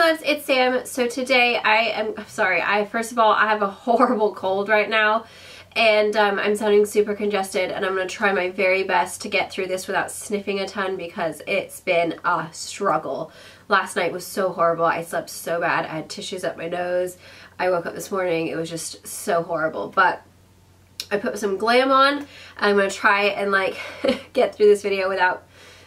loves, it's Sam. So today first of all, I have a horrible cold right now, and I'm sounding super congested, and I'm going to try my very best to get through this without sniffing a ton because it's been a struggle. Last night was so horrible. I slept so bad. I had tissues up my nose. I woke up this morning. It was just so horrible, but I put some glam on. I'm going to try and like get through this video without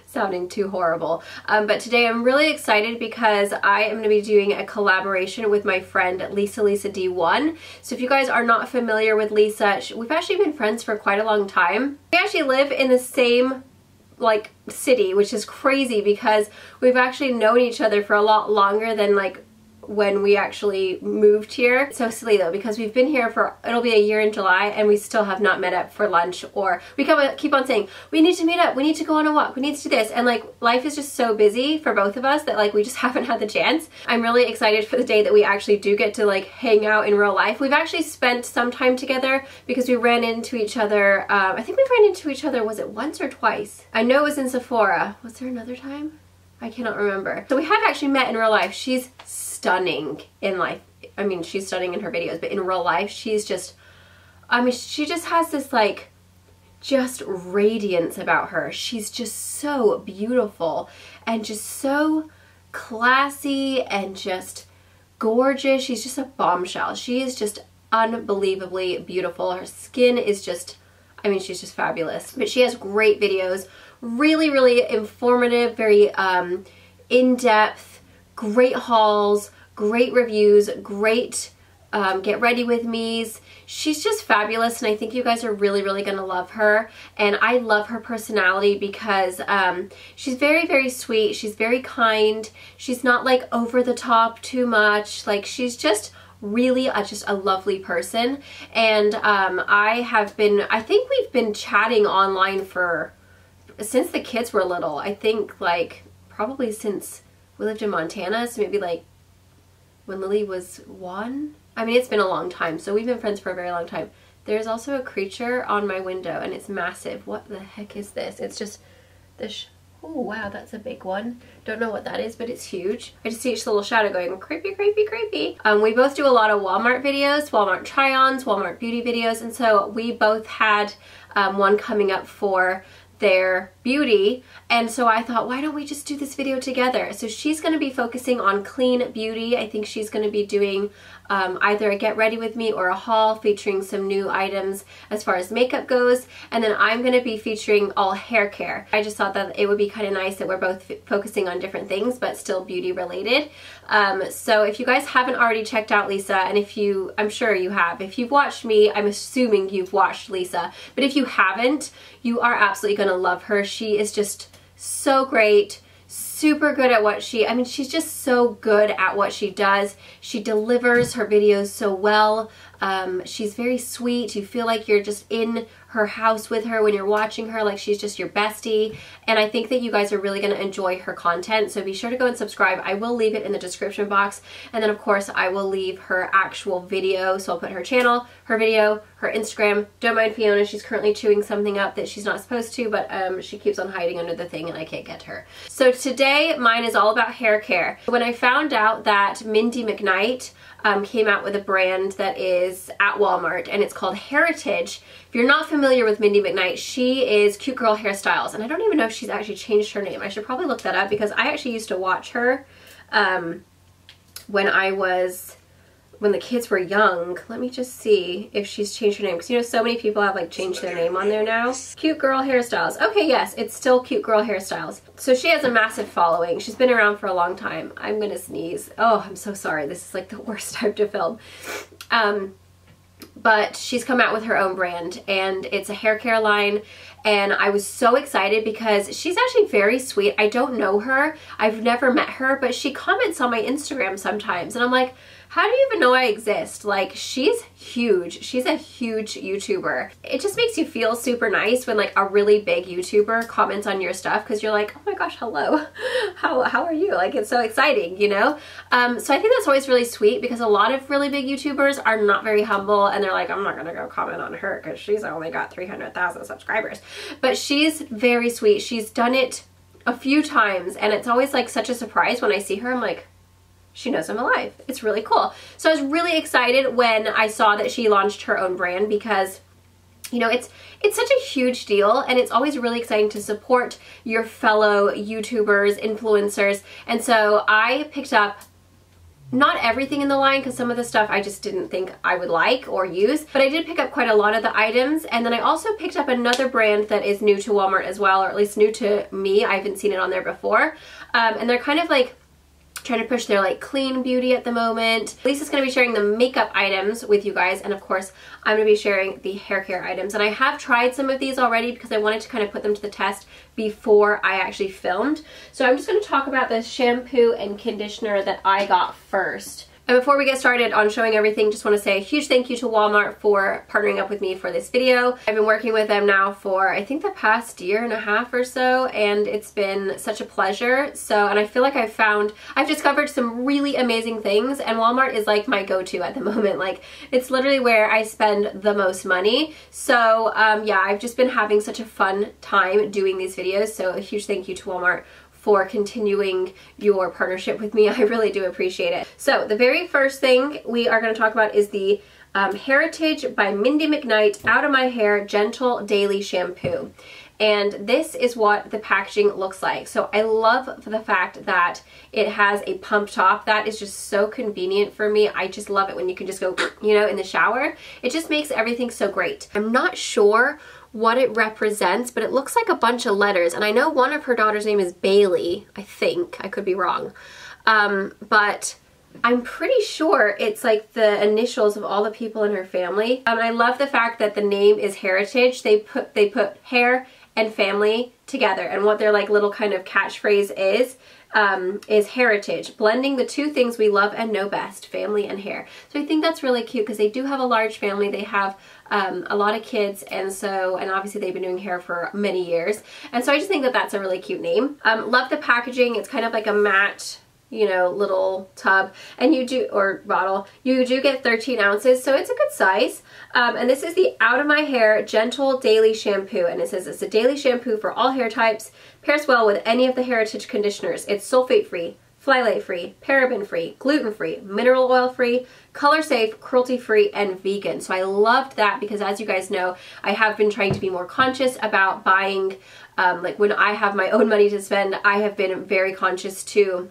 sounding too horrible. But today I'm really excited because I am going to be doing a collaboration with my friend Lisa D1. So if you guys are not familiar with Lisa, we've actually been friends for quite a long time. We actually live in the same like city, which is crazy because we've actually known each other for a lot longer than like when we actually moved here. So silly though, because we've been here for, it'll be a year in July, and we still have not met up for lunch, or we keep on saying, we need to meet up, we need to go on a walk, we need to do this, and like life is just so busy for both of us that like we just haven't had the chance. I'm really excited for the day that we actually do get to like hang out in real life. We've actually spent some time together because we ran into each other, I think we ran into each other, was it once or twice? I know it was in Sephora. Was there another time? I cannot remember. So we have actually met in real life. She's stunning in life. I mean, she's stunning in her videos, but in real life, she's just, I mean, she just has this like, just radiance about her. She's just so beautiful and just so classy and just gorgeous. She's just a bombshell. She is just unbelievably beautiful. Her skin is just, I mean, she's just fabulous. But she has great videos, really, really informative, very in-depth, great hauls, great reviews, great get ready with me's. She's just fabulous, and I think you guys are really, really gonna love her. And I love her personality because she's very, very sweet. She's very kind. She's not like over the top too much. Like, she's just really just a lovely person. And I think we've been chatting online since the kids were little. I think like probably since we lived in Montana, so maybe like when Lily was 1. I mean, it's been a long time, so we've been friends for a very long time. There's also a creature on my window, and it's massive. What the heck is this? It's just this. Oh wow, that's a big one. Don't know what that is, but it's huge. I just see each little shadow going creepy, creepy, creepy. We both do a lot of Walmart videos, Walmart try-ons, Walmart beauty videos, and so we both had one coming up for their beauty, and so I thought, why don't we just do this video together? So she's going to be focusing on clean beauty. I think she's going to be doing either a get ready with me or a haul featuring some new items as far as makeup goes, and then I'm going to be featuring all hair care. I just thought that it would be kind of nice that we're both focusing on different things but still beauty related. So if you guys haven't already checked out Lisa, and I'm sure you have, if you've watched me, I'm assuming you've watched Lisa, but if you haven't, you are absolutely going to love her. She is just so great, super good at what she's just so good at what she does. She delivers her videos so well. She's very sweet. You feel like you're just in her house with her when you're watching her, like she's just your bestie. And I think that you guys are really going to enjoy her content, so be sure to go and subscribe. I will leave it in the description box, and then of course I will leave her actual video, so I'll put her channel, her video, her Instagram. Don't mind Fiona, she's currently chewing something up that she's not supposed to, but she keeps on hiding under the thing and I can't get her. So today mine is all about hair care. When I found out that Mindy McKnight came out with a brand that is at Walmart, and it's called Hairitage. If you're not familiar with Mindy McKnight, she is Cute Girl Hairstyles, and I don't even know if she's actually changed her name. I should probably look that up because I actually used to watch her when the kids were young. Let me just see if she's changed her name, because you know so many people have like changed their name on there now. Cute Girl Hairstyles. Okay, yes, it's still Cute Girl Hairstyles. So she has a massive following. She's been around for a long time. I'm gonna sneeze. Oh, I'm so sorry. This is like the worst time to film. But she's come out with her own brand, and it's a hair care line, and I was so excited because she's actually very sweet. I don't know her. I've never met her, but she comments on my Instagram sometimes, and I'm like, how do you even know I exist? Like, she's huge. She's a huge YouTuber. It just makes you feel super nice when like a really big YouTuber comments on your stuff, because you're like, oh my gosh, hello. How are you? Like, it's so exciting, you know? So I think that's always really sweet, because a lot of really big YouTubers are not very humble, and they're like, I'm not gonna go comment on her because she's only got 300,000 subscribers. But she's very sweet. She's done it a few times, and it's always like such a surprise when I see her. I'm like, she knows I'm alive. It's really cool. So I was really excited when I saw that she launched her own brand because, you know, it's such a huge deal, and it's always really exciting to support your fellow YouTubers, influencers. And so I picked up not everything in the line because some of the stuff I just didn't think I would like or use, but I did pick up quite a lot of the items. And then I also picked up another brand that is new to Walmart as well, or at least new to me. I haven't seen it on there before. And they're kind of like trying to push their like clean beauty at the moment. Lisa's going to be sharing the makeup items with you guys, and of course I'm going to be sharing the hair care items. And I have tried some of these already because I wanted to kind of put them to the test before I actually filmed. So I'm just going to talk about the shampoo and conditioner that I got first. And before we get started on showing everything, just want to say a huge thank you to Walmart for partnering up with me for this video. I've been working with them now for I think the past year and a half or so, and it's been such a pleasure. So, and I feel like I've discovered some really amazing things, and Walmart is like my go-to at the moment. Like, it's literally where I spend the most money. So yeah, I've just been having such a fun time doing these videos. So a huge thank you to Walmart for continuing your partnership with me. I really do appreciate it. So the very first thing we are going to talk about is the Hairitage by Mindy McKnight Out of My Hair Gentle Daily Shampoo. And this is what the packaging looks like. So I love the fact that it has a pump top. That is just so convenient for me. I just love it when you can just go, you know, in the shower. It just makes everything so great. I'm not sure what it represents, but it looks like a bunch of letters. And I know one of her daughter's name is Bailey, I think. I could be wrong. But I'm pretty sure it's like the initials of all the people in her family. I love the fact that the name is Hairitage. They put hair and family together, and what their like little kind of catchphrase is heritage, blending the two things we love and know best, family and hair. So I think that's really cute because they do have a large family. They have a lot of kids, and obviously they've been doing hair for many years, and so I just think that that's a really cute name. Love the packaging. It's kind of like a matte, you know, little tub, and or bottle, you do get 13 ounces, so it's a good size. And this is the Out of My Hair Gentle Daily Shampoo, and it says it's a daily shampoo for all hair types, pairs well with any of the Hairitage conditioners. It's sulfate-free, phthalate-free, paraben-free, gluten-free, mineral oil-free, color-safe, cruelty-free, and vegan. So I loved that because, as you guys know, I have been trying to be more conscious about buying, like when I have my own money to spend, I have been very conscious to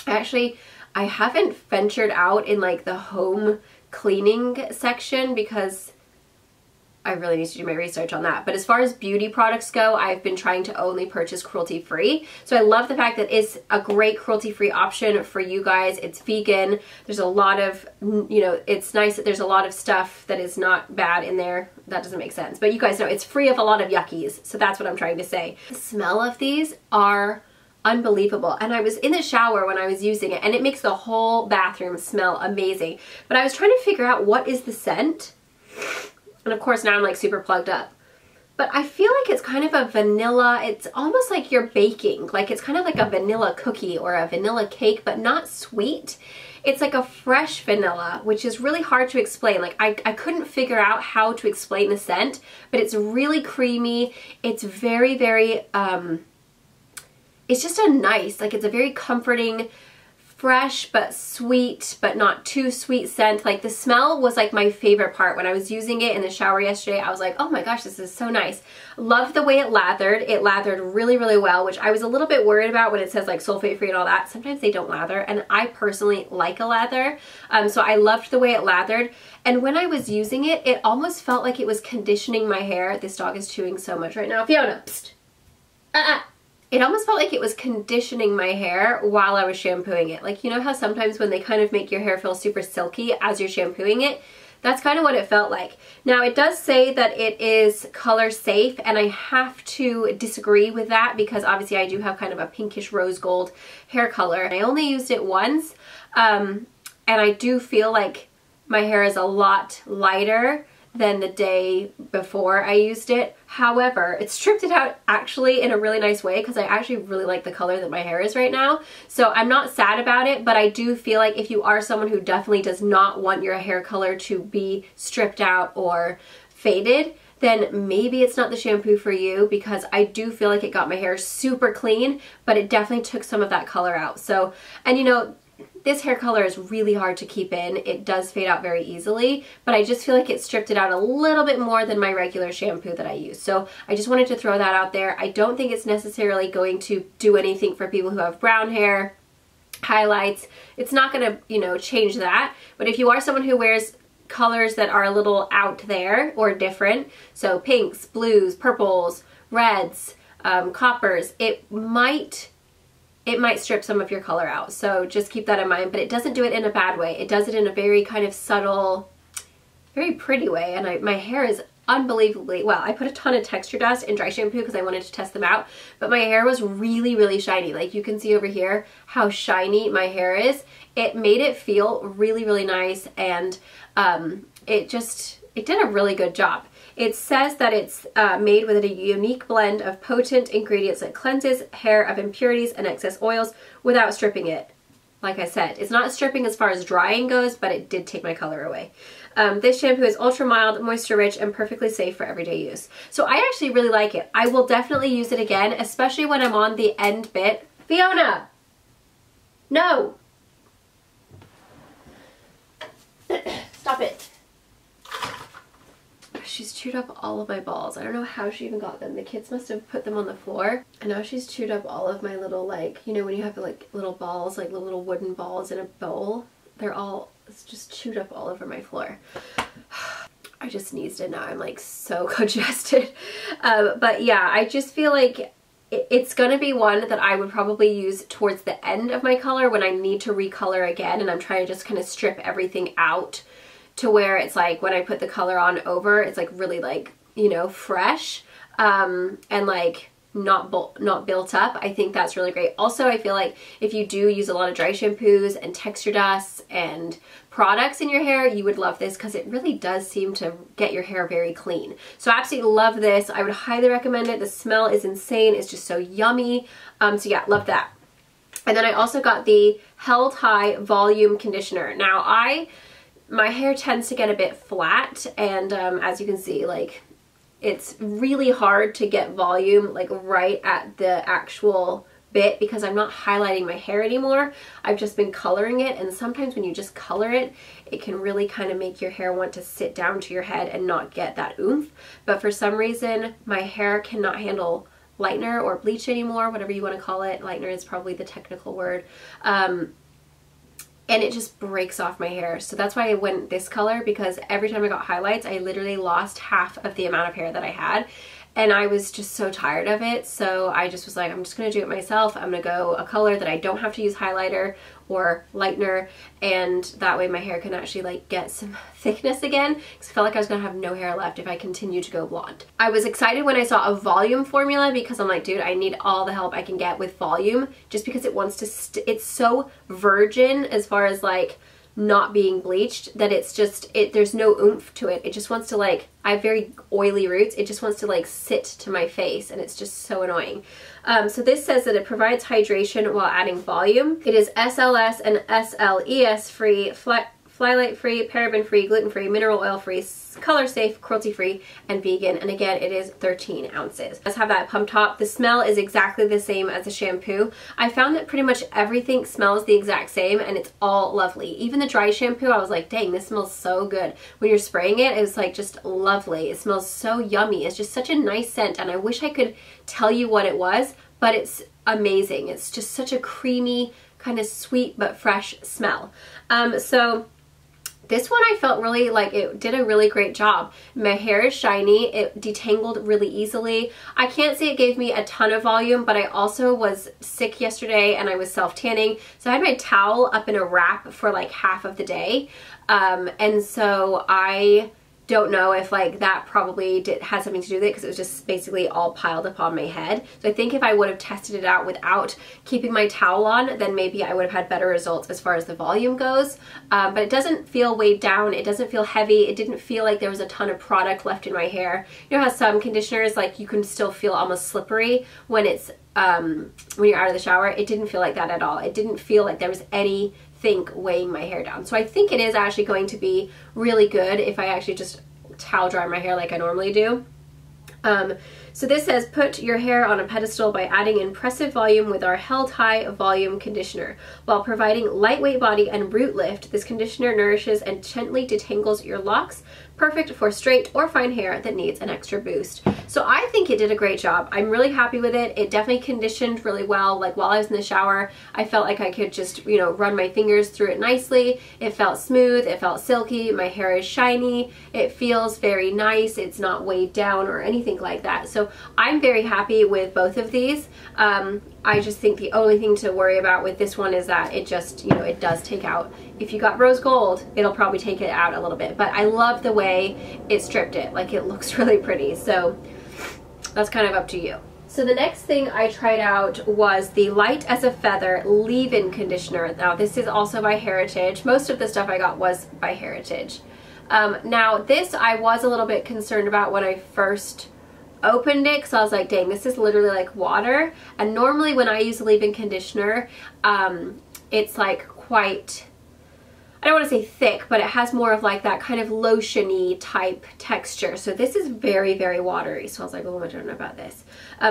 I haven't ventured out in like the home cleaning section because I really need to do my research on that. But as far as beauty products go, I've been trying to only purchase cruelty-free. So I love the fact that it's a great cruelty-free option for you guys. It's vegan. There's a lot of, you know, it's nice that there's a lot of stuff that is not bad in there. That doesn't make sense. But you guys know it's free of a lot of yuckies. So that's what I'm trying to say. The smell of these are unbelievable, and I was in the shower when I was using it, and it makes the whole bathroom smell amazing. But I was trying to figure out what is the scent, and of course now I'm like super plugged up, but I feel like it's kind of a vanilla. It's almost like you're baking, like it's kind of like a vanilla cookie or a vanilla cake, but not sweet. It's like a fresh vanilla, which is really hard to explain. Like I couldn't figure out how to explain the scent, but it's really creamy. It's very, very it's just a nice, like it's a very comforting, fresh but sweet, but not too sweet scent. Like the smell was like my favorite part. When I was using it in the shower yesterday, I was like, oh my gosh, this is so nice. Love the way it lathered. It lathered really, really well, which I was a little bit worried about when it says like sulfate free and all that. Sometimes they don't lather, and I personally like a lather. So I loved the way it lathered. And when I was using it, it almost felt like it was conditioning my hair. This dog is chewing so much right now. Fiona, psst. It almost felt like it was conditioning my hair while I was shampooing it. Like, you know how sometimes when they kind of make your hair feel super silky as you're shampooing it? That's kind of what it felt like. Now, it does say that it is color safe, and I have to disagree with that because obviously I do have kind of a pinkish rose gold hair color. I only used it once, and I do feel like my hair is a lot lighter than the day before I used it. However, it stripped it out actually in a really nice way because I actually really like the color that my hair is right now. So I'm not sad about it, but I do feel like if you are someone who definitely does not want your hair color to be stripped out or faded, then maybe it's not the shampoo for you, because I do feel like it got my hair super clean, but it definitely took some of that color out. So, and you know, This hair color is really hard to keep in. It does fade out very easily, but I just feel like it stripped it out a little bit more than my regular shampoo that I use. So I just wanted to throw that out there. I don't think it's necessarily going to do anything for people who have brown hair, highlights. It's not gonna, you know, change that. But if you are someone who wears colors that are a little out there or different, so pinks, blues, purples, reds, coppers, it might strip some of your color out. So just keep that in mind, but it doesn't do it in a bad way. It does it in a very kind of subtle, very pretty way. And my hair is unbelievably, well, I put a ton of texture dust in dry shampoo because I wanted to test them out, but my hair was really, really shiny. Like you can see over here how shiny my hair is. It made it feel really, really nice, and it did a really good job. It says that it's made with a unique blend of potent ingredients that cleanses hair of impurities and excess oils without stripping it. Like I said, it's not stripping as far as drying goes, but it did take my color away. This shampoo is ultra mild, moisture rich, and perfectly safe for everyday use. So I actually really like it. I will definitely use it again, especially when I'm on the end bit. Fiona! No! Stop it. She's chewed up all of my balls. I don't know how she even got them. The kids must have put them on the floor. And now she's chewed up all of my little, like, you know when you have like little balls, like little wooden balls in a bowl? It's just chewed up all over my floor. I just sneezed and now I'm like so congested. But yeah, I just feel like it's gonna be one that I would probably use towards the end of my color when I need to recolor again and I'm trying to just kind of strip everything out to where it's like when I put the color on over, it's like really like, you know, fresh and like not built up. I think that's really great. Also, I feel like if you do use a lot of dry shampoos and texture dusts and products in your hair, you would love this because it really does seem to get your hair very clean. So I absolutely love this. I would highly recommend it. The smell is insane. It's just so yummy. So yeah, love that. And then I also got the Held High Volume Conditioner. Now my hair tends to get a bit flat, and as you can see, like it's really hard to get volume like right at the actual bit because I'm not highlighting my hair anymore. I've just been coloring it, and sometimes when you just color it, it can really kind of make your hair want to sit down to your head and not get that oomph. But for some reason, my hair cannot handle lightener or bleach anymore, whatever you want to call it. Lightener is probably the technical word. And it just breaks off my hair. So that's why I went this color, because every time I got highlights, I literally lost half of the amount of hair that I had. And I was just so tired of it. So I just was like, I'm just gonna do it myself. I'm gonna go a color that I don't have to use highlighter or lightener, and that way my hair can actually like get some thickness again, because I felt like I was gonna have no hair left if I continue to go blonde. I was excited when I saw a volume formula because I'm like, dude, I need all the help I can get with volume, just because it wants to it's so virgin as far as like not being bleached that it's just, there's no oomph to it. It just wants to like, I have very oily roots, it just wants to like sit to my face, and it's just so annoying. So this says that it provides hydration while adding volume. It is SLS and SLES free, Flylight free, paraben free, gluten free, mineral oil free, color safe, cruelty free, and vegan. And again, it is 13 ounces. Let's have that pump top. The smell is exactly the same as the shampoo. I found that pretty much everything smells the exact same, and it's all lovely. Even the dry shampoo, I was like, dang, this smells so good. When you're spraying it, it was like just lovely. It smells so yummy. It's just such a nice scent, and I wish I could tell you what it was, but it's amazing. It's just such a creamy, kind of sweet but fresh smell. So this one I felt really like it did a really great job. My hair is shiny, it detangled really easily. I can't say it gave me a ton of volume, but I also was sick yesterday and I was self-tanning, so I had my towel up in a wrap for like half of the day. And so I don't know if like that probably had something to do with it, because it was just basically all piled up on my head. So I think if I would have tested it out without keeping my towel on, then maybe I would have had better results as far as the volume goes. But it doesn't feel weighed down, it doesn't feel heavy, it didn't feel like there was a ton of product left in my hair. You know how some conditioners, like you can still feel almost slippery when it's when you're out of the shower? It didn't feel like that at all. It didn't feel like there was any weighing my hair down. So I think it is actually going to be really good if I actually just towel dry my hair like I normally do. So this says, put your hair on a pedestal by adding impressive volume with our held high volume conditioner. While providing lightweight body and root lift, this conditioner nourishes and gently detangles your locks, perfect for straight or fine hair that needs an extra boost. So I think it did a great job. I'm really happy with it. It definitely conditioned really well. Like while I was in the shower, I felt like I could just, you know, run my fingers through it nicely. It felt smooth, it felt silky, my hair is shiny, it feels very nice, it's not weighed down or anything like that. So I'm very happy with both of these. I just think the only thing to worry about with this one is that it just, you know, it does take out. If you got rose gold, it'll probably take it out a little bit, but I love the way it stripped it. Like, it looks really pretty, so that's kind of up to you. So the next thing I tried out was the Light as a Feather leave-in conditioner. Now this is also by Hairitage. Most of the stuff I got was by Hairitage. Now this I was a little bit concerned about when I first opened it, because I was like, dang, this is literally like water. And normally when I use a leave-in conditioner, it's like quite, I don't want to say thick, but it has more of like that kind of lotion-y type texture. So this is very, very watery. So I was like, oh, I don't know about this.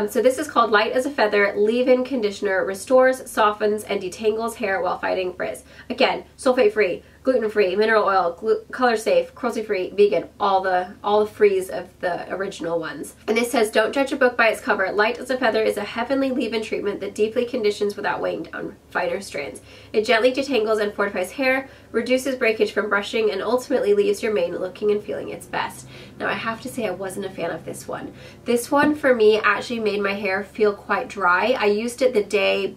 So this is called Light as a Feather Leave-In Conditioner. Restores, softens, and detangles hair while fighting frizz. Again, sulfate-free, gluten-free, mineral oil, color-safe, cruelty-free, vegan, all the frees of the original ones. And this says, don't judge a book by its cover. Light as a Feather is a heavenly leave-in treatment that deeply conditions without weighing down finer strands. It gently detangles and fortifies hair, reduces breakage from brushing, and ultimately leaves your mane looking and feeling its best. Now I have to say I wasn't a fan of this one. This one for me actually made my hair feel quite dry. I used it the day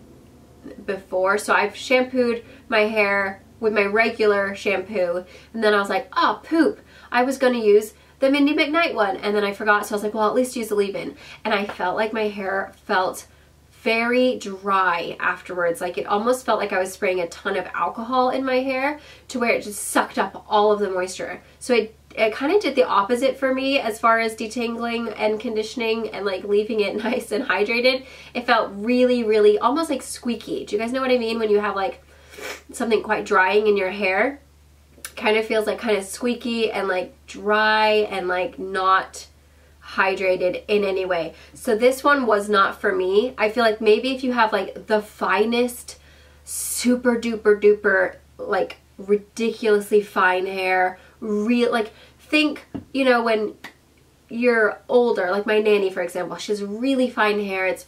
before, so I've shampooed my hair with my regular shampoo, and then I was like, oh poop, I was going to use the Mindy McKnight one, and then I forgot, so I was like, well, at least use the leave-in. And I felt like my hair felt very dry afterwards. Like, it almost felt like I was spraying a ton of alcohol in my hair to where it just sucked up all of the moisture. So it kind of did the opposite for me as far as detangling and conditioning and like leaving it nice and hydrated. It felt really, really almost like squeaky. Do you guys know what I mean when you have like something quite drying in your hair? Kind of feels like kind of squeaky and like dry and like not hydrated in any way. So this one was not for me. I feel like maybe if you have like the finest, super duper duper, like ridiculously fine hair, real, like think, you know, when you're older, like my nanny for example, she has really fine hair. It's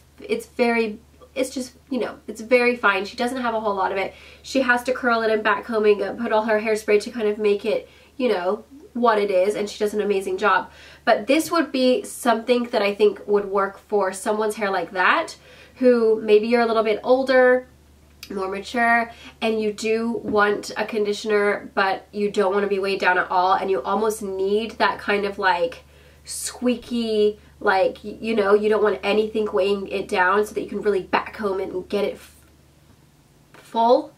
just, you know, it's very fine. She doesn't have a whole lot of it. She has to curl it and back combing it, put all her hairspray to kind of make it, you know, what it is, and she does an amazing job. But this would be something that I think would work for someone's hair like that, who maybe you're a little bit older, more mature, and you do want a conditioner, but you don't want to be weighed down at all, and you almost need that kind of like squeaky, like, you know, you don't want anything weighing it down so that you can really backcomb it and get it full.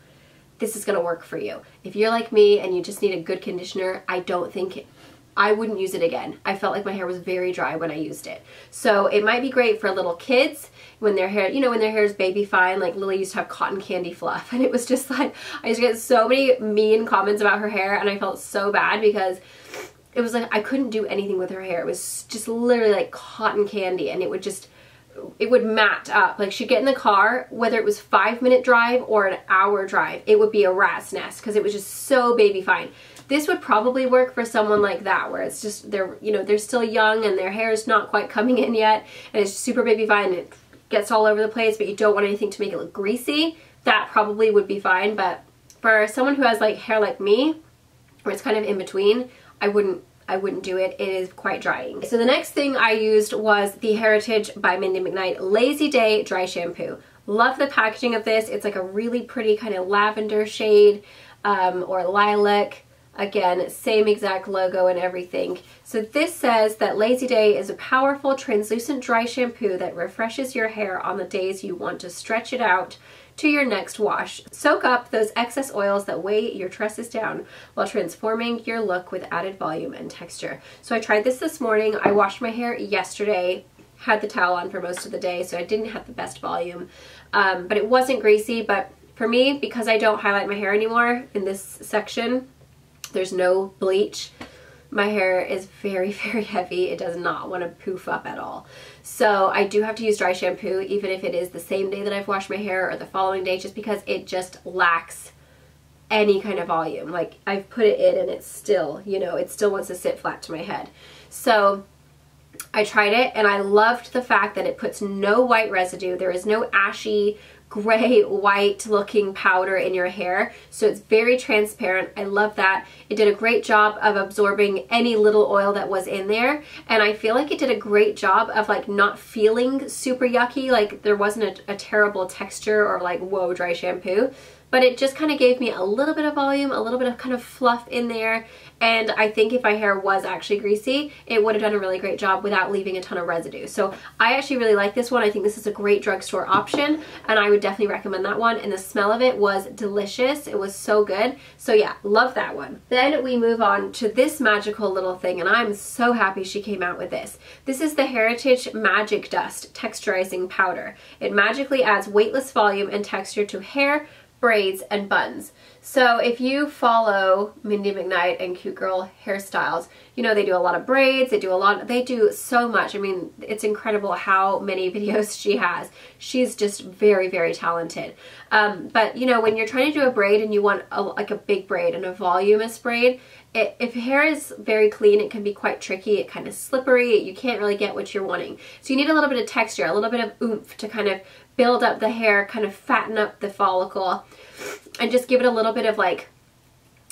This is going to work for you. If you're like me and you just need a good conditioner, I wouldn't use it again. I felt like my hair was very dry when I used it. So it might be great for little kids when their hair, you know, when their hair is baby fine. Like Lily used to have cotton candy fluff, and it was just like, I used to get so many mean comments about her hair, and I felt so bad because it was like I couldn't do anything with her hair. It was just literally like cotton candy, and it would mat up. Like, she'd get in the car, whether it was 5-minute drive or an hour drive, it would be a rat's nest because it was just so baby fine. This would probably work for someone like that, where it's just, they're, you know, they're still young and their hair is not quite coming in yet, and it's super baby fine and it gets all over the place, but you don't want anything to make it look greasy. That probably would be fine. But for someone who has like hair like me, where it's kind of in between, I wouldn't do it. It is quite drying. So the next thing I used was the Hairitage by Mindy McKnight Lazy Day Dry Shampoo. Love the packaging of this. It's like a really pretty kind of lavender shade or lilac. Again, same exact logo and everything. So this says that Lazy Day is a powerful translucent dry shampoo that refreshes your hair on the days you want to stretch it out to your next wash. Soak up those excess oils that weigh your tresses down while transforming your look with added volume and texture. So I tried this morning. I washed my hair yesterday, had the towel on for most of the day, so I didn't have the best volume, but it wasn't greasy. But for me, because I don't highlight my hair anymore in this section, there's no bleach, my hair is very, very heavy. It does not want to poof up at all. So I do have to use dry shampoo, even if it is the same day that I've washed my hair or the following day, just because it just lacks any kind of volume. Like, I've put it in and it's still, you know, it still wants to sit flat to my head. So I tried it and I loved the fact that it puts no white residue. There is no ashy, gray, white looking powder in your hair. So it's very transparent. I love that. It did a great job of absorbing any little oil that was in there. And I feel like it did a great job of like not feeling super yucky. Like there wasn't a terrible texture or like, whoa, dry shampoo. But it just kind of gave me a little bit of volume, a little bit of kind of fluff in there. And I think if my hair was actually greasy, it would have done a really great job without leaving a ton of residue. So I actually really like this one. I think this is a great drugstore option, and I would definitely recommend that one. And the smell of it was delicious. It was so good. So yeah, love that one. Then we move on to this magical little thing, and I'm so happy she came out with this. This is the Hairitage Magic Dust Texturizing Powder. It magically adds weightless volume and texture to hair, braids, and buns. So if you follow Mindy McKnight and Cute Girl Hairstyles, you know they do a lot of braids, they do so much. I mean, it's incredible how many videos she has. She's just very, very talented. But you know, when you're trying to do a braid and you want like a big braid and a voluminous braid, if hair is very clean, it can be quite tricky. It kind of slippery. You can't really get what you're wanting. So you need a little bit of texture, a little bit of oomph to kind of build up the hair, kind of fatten up the follicle, and just give it a little bit of like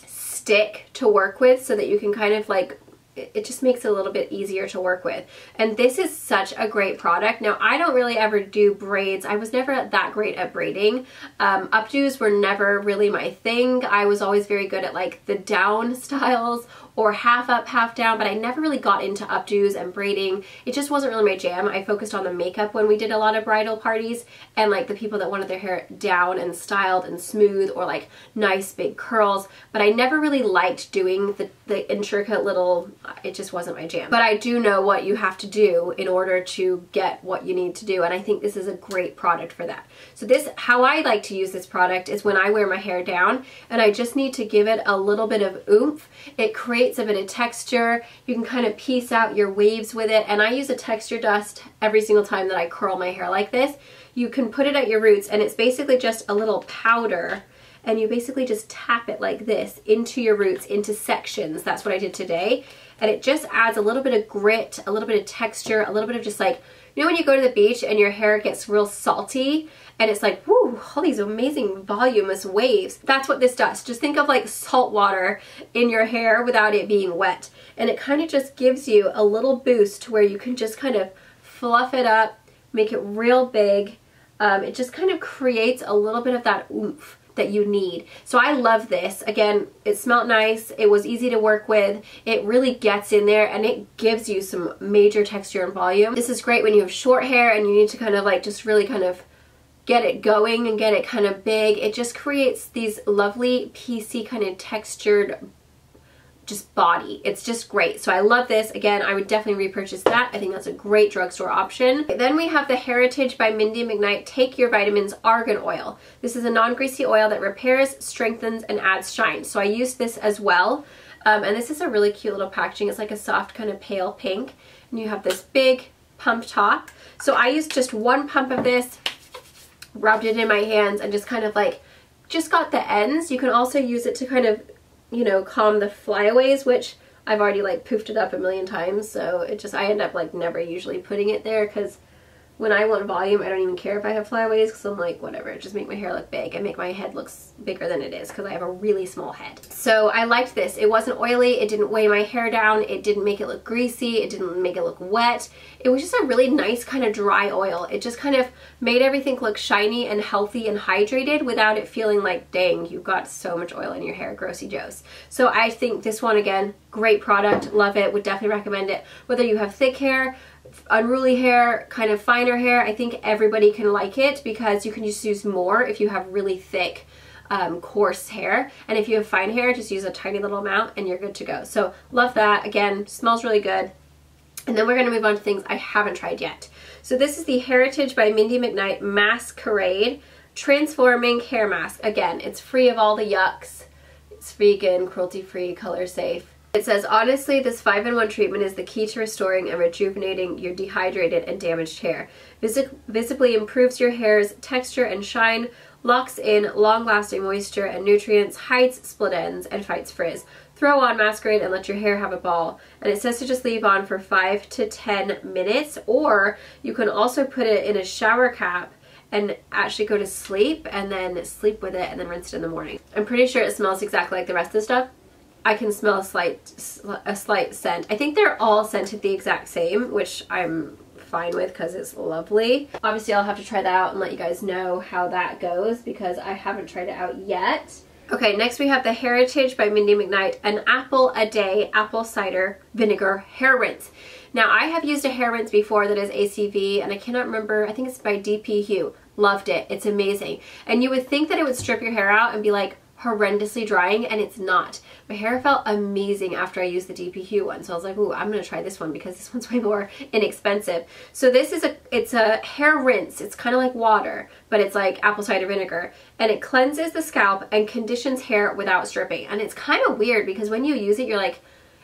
stick to work with so that you can kind of like, it just makes it a little bit easier to work with. And this is such a great product. Now, I don't really ever do braids. I was never that great at braiding. Updos were never really my thing. I was always very good at like the down styles or half up, half down, but I never really got into updos and braiding. It just wasn't really my jam. I focused on the makeup when we did a lot of bridal parties, and like the people that wanted their hair down and styled and smooth or like nice big curls, but I never really liked doing the intricate little, it just wasn't my jam. But I do know what you have to do in order to get what you need to do, and I think this is a great product for that. So this, how I like to use this product is when I wear my hair down and I just need to give it a little bit of oomph. It creates a bit of texture. You can kind of piece out your waves with it, and I use a texture dust every single time that I curl my hair like this. You can put it at your roots, and it's basically just a little powder, and you basically just tap it like this into your roots, into sections. That's what I did today, and it just adds a little bit of grit, a little bit of texture, a little bit of just like, you know when you go to the beach and your hair gets real salty and it's like, whoo, all these amazing voluminous waves. That's what this does. Just think of like salt water in your hair without it being wet. And it kind of just gives you a little boost to where you can just kind of fluff it up, make it real big. It just kind of creates a little bit of that oomph that you need. So I love this. Again, it smelled nice. It was easy to work with. It really gets in there and it gives you some major texture and volume. This is great when you have short hair and you need to kind of like just really kind of get it going and get it kind of big. It just creates these lovely piecey kind of textured just body. It's just great. So I love this. Again, I would definitely repurchase that. I think that's a great drugstore option. Then we have the Hairitage by Mindy McKnight Take Your Vitamins Argan Oil. This is a non-greasy oil that repairs, strengthens, and adds shine. So I used this as well. And this is a really cute little packaging. It's like a soft kind of pale pink. And you have this big pump top. So I used just one pump of this, rubbed it in my hands, and just kind of like, just got the ends. You can also use it to kind of, you know, calm the flyaways, which I've already like poofed it up a million times, so it just, I end up like never usually putting it there because when I want volume, I don't even care if I have flyaways because I'm like, whatever, just make my hair look big and make my head look bigger than it is because I have a really small head. So I liked this. It wasn't oily, it didn't weigh my hair down, it didn't make it look greasy, it didn't make it look wet. It was just a really nice kind of dry oil. It just kind of made everything look shiny and healthy and hydrated without it feeling like, dang, you've got so much oil in your hair, grossy joes. So I think this one, again, great product, love it, would definitely recommend it. Whether you have thick hair, unruly hair, kind of finer hair, I think everybody can like it because you can just use more if you have really thick coarse hair, and if you have fine hair, just use a tiny little amount and you're good to go. So love that. Again, smells really good. And then we're going to move on to things I haven't tried yet. So this is the Hairitage by Mindy McKnight Mask-querade Transforming Hair Mask. Again, it's free of all the yucks. It's vegan, cruelty-free, color safe. It says, honestly, this 5-in-1 treatment is the key to restoring and rejuvenating your dehydrated and damaged hair. Visibly improves your hair's texture and shine, locks in long-lasting moisture and nutrients, hides split ends, and fights frizz. Throw on Mask-querade and let your hair have a ball. And it says to just leave on for 5 to 10 minutes, or you can also put it in a shower cap and actually go to sleep and then sleep with it and then rinse it in the morning. I'm pretty sure it smells exactly like the rest of the stuff. I can smell a slight scent. I think they're all scented the exact same, which I'm fine with because it's lovely. Obviously, I'll have to try that out and let you guys know how that goes because I haven't tried it out yet. Okay, next we have the Hairitage by Mindy McKnight, an apple a day apple cider vinegar hair rinse. Now, I have used a hair rinse before that is ACV, and I cannot remember, I think it's by DP Hue. Loved it. It's amazing. And you would think that it would strip your hair out and be like horrendously drying, and it's not. My hair felt amazing after I used the DP Hue one, so I was like, ooh, I'm gonna try this one because this one's way more inexpensive. So this is it's a hair rinse. It's kind of like water, but it's like apple cider vinegar, and it cleanses the scalp and conditions hair without stripping. And it's kind of weird because when you use it, you're like,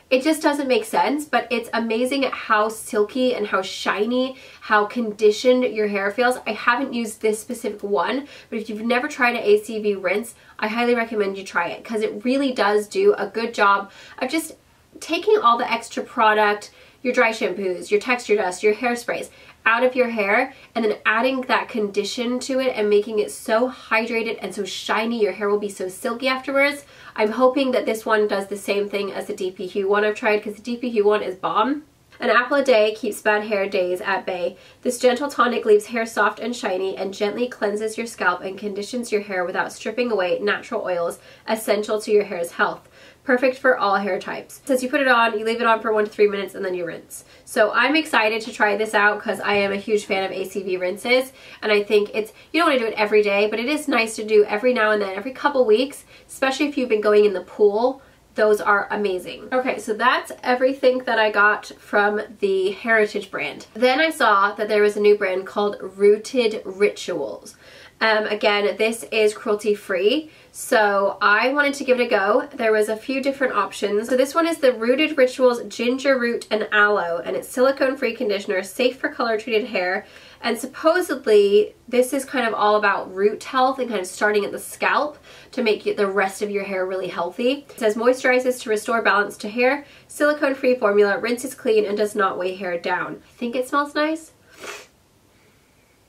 it just doesn't make sense, but it's amazing at how silky and how shiny, how conditioned your hair feels. I haven't used this specific one, but if you've never tried an ACV rinse, I highly recommend you try it because it really does do a good job of just taking all the extra product, your dry shampoos, your texture dust, your hairsprays out of your hair, and then adding that condition to it and making it so hydrated and so shiny. Your hair will be so silky afterwards. I'm hoping that this one does the same thing as the DP Hue one I've tried because the DP Hue one is bomb. An apple a day keeps bad hair days at bay. This gentle tonic leaves hair soft and shiny and gently cleanses your scalp and conditions your hair without stripping away natural oils essential to your hair's health. Perfect for all hair types. Since you put it on, you leave it on for 1 to 3 minutes and then you rinse. So I'm excited to try this out because I am a huge fan of ACV rinses, and I think it's, you don't want to do it every day, but it is nice to do every now and then, every couple weeks, especially if you've been going in the pool. Those are amazing. Okay, so that's everything that I got from the Hairitage brand. Then I saw that there was a new brand called Rooted Rituals. Again, this is cruelty-free, so I wanted to give it a go. There was a few different options. So this one is the Rooted Rituals Ginger Root and Aloe, and it's silicone-free conditioner, safe for color-treated hair. And supposedly, this is kind of all about root health and kind of starting at the scalp to make the rest of your hair really healthy. It says moisturizes to restore balance to hair, silicone-free formula, rinses clean, and does not weigh hair down. I think it smells nice.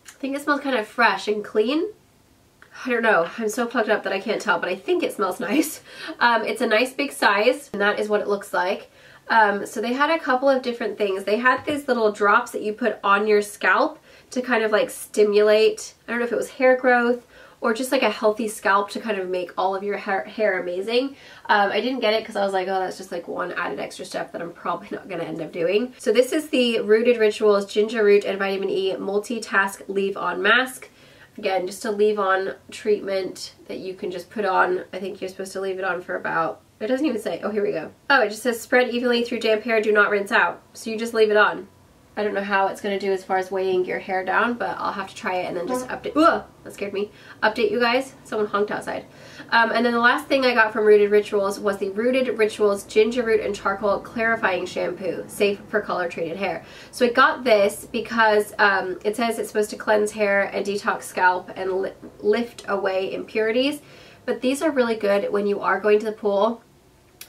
I think it smells kind of fresh and clean. I don't know. I'm so plugged up that I can't tell, but I think it smells nice. It's a nice big size, and that is what it looks like. So they had a couple of different things. They had these little drops that you put on your scalp to kind of like stimulate, I don't know if it was hair growth or just like a healthy scalp to kind of make all of your hair amazing. I didn't get it because I was like, oh, that's just like one added extra step that I'm probably not going to end up doing. So this is the Rooted Rituals Ginger Root and Vitamin E Multitask Leave-On Mask. Again, just a leave-on treatment that you can just put on. I think you're supposed to leave it on for about, it doesn't even say, oh, here we go. Oh, it just says spread evenly through damp hair, do not rinse out. So you just leave it on. I don't know how it's going to do as far as weighing your hair down, but I'll have to try it and then just update. Ugh, that scared me. Update you guys. Someone honked outside. And then the last thing I got from Rooted Rituals was the Rooted Rituals Ginger Root and Charcoal Clarifying Shampoo, safe for color-treated hair. So I got this because it says it's supposed to cleanse hair and detox scalp and lift away impurities. But these are really good when you are going to the pool.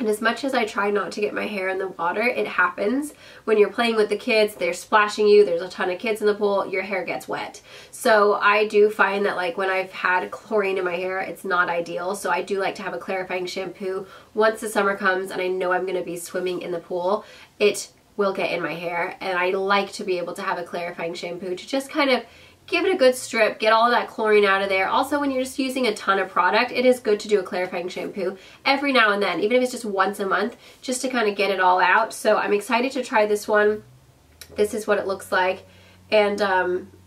And as much as I try not to get my hair in the water, it happens. When you're playing with the kids, they're splashing you, there's a ton of kids in the pool, your hair gets wet. So I do find that like when I've had chlorine in my hair, it's not ideal. So I do like to have a clarifying shampoo. Once the summer comes and I know I'm going to be swimming in the pool, it will get in my hair. And I like to be able to have a clarifying shampoo to just kind of give it a good strip, get all that chlorine out of there. Also, when you're just using a ton of product, it is good to do a clarifying shampoo every now and then, even if it's just once a month, just to kind of get it all out. So I'm excited to try this one. This is what it looks like. And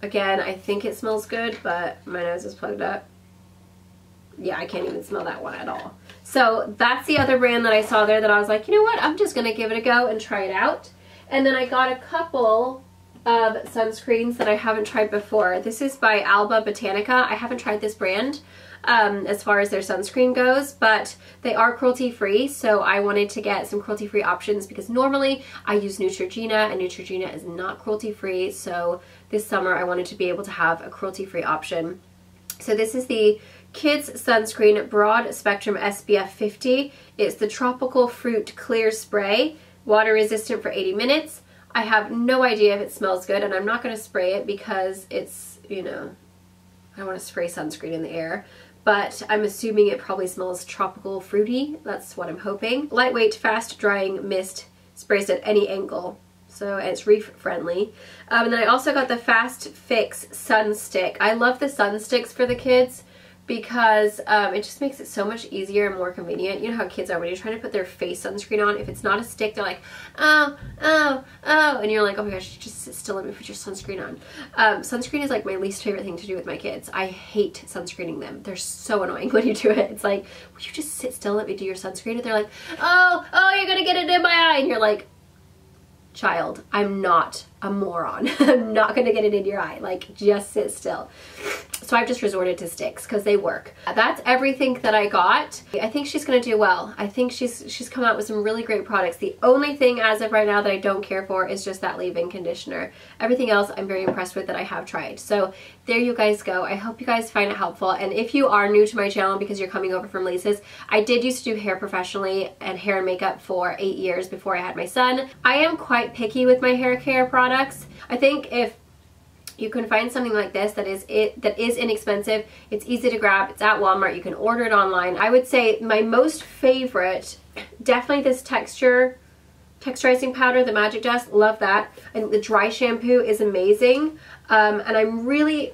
again, I think it smells good, but my nose is plugged up. Yeah, I can't even smell that one at all. So that's the other brand that I saw there that I was like, you know what, I'm just gonna give it a go and try it out. And then I got a couple of sunscreens that I haven't tried before. This is by Alba Botanica. I haven't tried this brand. as far as their sunscreen goes, but they are cruelty-free, so I wanted to get some cruelty-free options because normally I use Neutrogena, and Neutrogena is not cruelty-free, so this summer I wanted to be able to have a cruelty-free option. So this is the Kids Sunscreen Broad Spectrum SPF 50. It's the Tropical Fruit Clear Spray, water resistant for 80 minutes. I have no idea if it smells good, and I'm not going to spray it because it's, you know, I don't want to spray sunscreen in the air, but I'm assuming it probably smells tropical fruity. That's what I'm hoping. Lightweight, fast drying mist, sprays at any angle. So it's reef friendly. And then I also got the Fast Fix Sun Stick. I love the sun sticks for the kids because it just makes it so much easier and more convenient. You know how kids are when you're trying to put their face sunscreen on. If it's not a stick, they're like, oh, oh, oh. And you're like, oh my gosh, just sit still, let me put your sunscreen on. Sunscreen is like my least favorite thing to do with my kids. I hate sunscreening them. They're so annoying when you do it. It's like, will you just sit still, let me do your sunscreen? And they're like, oh, oh, you're gonna get it in my eye. And you're like, child, I'm not a moron. I'm not gonna get it in your eye. Like, just sit still. So I've just resorted to sticks because they work. That's everything that I got. I think she's gonna do well. I think she's come out with some really great products. The only thing as of right now that I don't care for is just that leave-in conditioner. Everything else I'm very impressed with that I have tried. So there you guys go. I hope you guys find it helpful. And if you are new to my channel because you're coming over from Lisa's, I did used to do hair professionally and hair and makeup for 8 years before I had my son. I am quite picky with my hair care products. I think if you can find something like this that is inexpensive, it's easy to grab, it's at Walmart, you can order it online. I would say my most favorite, definitely this texturizing powder, the Magic Dust, love that. And the dry shampoo is amazing. And I really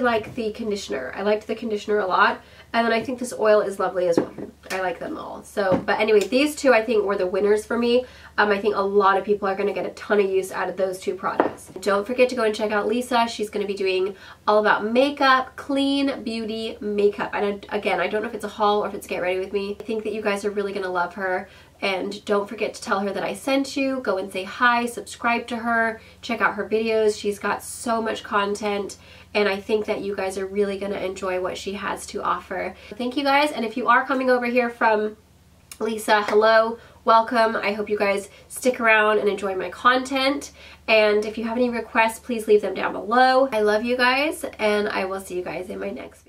like the conditioner. I liked the conditioner a lot. And then I think this oil is lovely as well. I like them all. So, but anyway, these two I think were the winners for me. I think a lot of people are going to get a ton of use out of those two products. Don't forget to go and check out Lisa. She's going to be doing all about makeup, clean beauty makeup. And again, I don't know if it's a haul or if it's get ready with me. I think that you guys are really going to love her. And don't forget to tell her that I sent you. Go and say hi, subscribe to her, check out her videos. She's got so much content, and I think that you guys are really going to enjoy what she has to offer. Thank you guys, and if you are coming over here from Lisa, hello, welcome. I hope you guys stick around and enjoy my content, and if you have any requests, please leave them down below. I love you guys, and I will see you guys in my next video.